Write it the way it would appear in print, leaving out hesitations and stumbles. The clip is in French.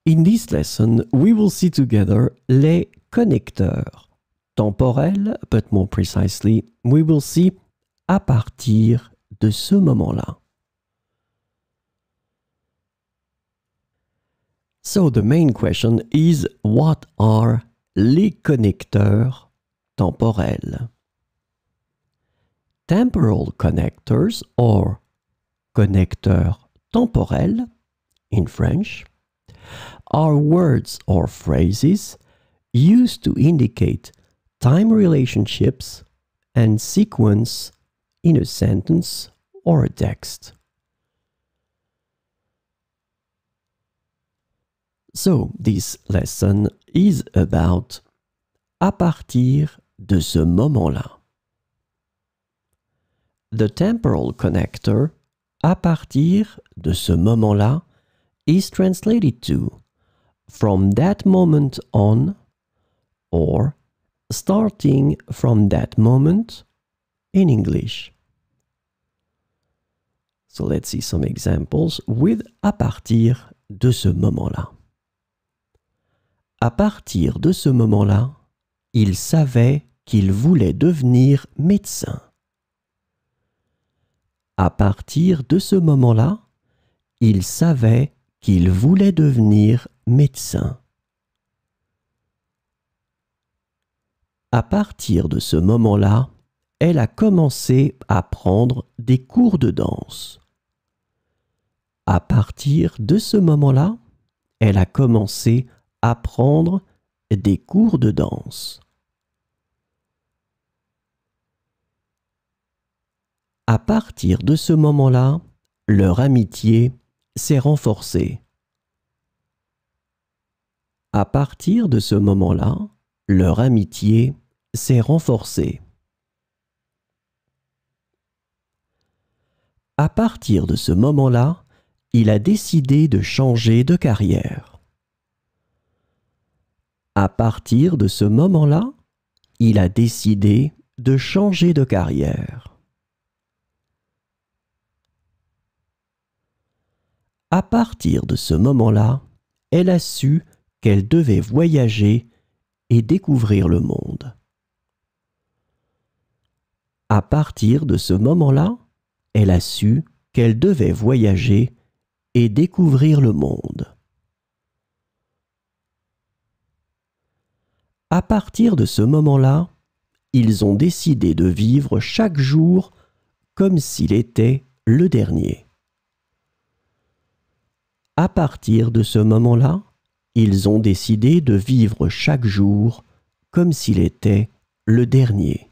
In this lesson, we will see together les connecteurs temporels, but more precisely, we will see à partir de ce moment-là. So the main question is, what are les connecteurs temporels? Temporal connectors, or connecteurs temporels in French, are words or phrases used to indicate time relationships and sequence in a sentence or a text. So, this lesson is about à partir de ce moment-là. The temporal connector à partir de ce moment-là is translated to from that moment on or starting from that moment in English. So let's see some examples with à partir de ce moment-là. À partir de ce moment-là, il savait qu'il voulait devenir médecin. À partir de ce moment-là, il savait qu'il voulait devenir médecin. À partir de ce moment-là, elle a commencé à prendre des cours de danse. À partir de ce moment-là, elle a commencé à prendre des cours de danse. À partir de ce moment-là, leur amitié s'est renforcée. À partir de ce moment-là, leur amitié s'est renforcée. À partir de ce moment-là, il a décidé de changer de carrière. À partir de ce moment-là, il a décidé de changer de carrière. À partir de ce moment-là, elle a su qu'elle devait voyager et découvrir le monde. À partir de ce moment-là, elle a su qu'elle devait voyager et découvrir le monde. À partir de ce moment-là, ils ont décidé de vivre chaque jour comme s'il était le dernier. À partir de ce moment-là, ils ont décidé de vivre chaque jour comme s'il était le dernier.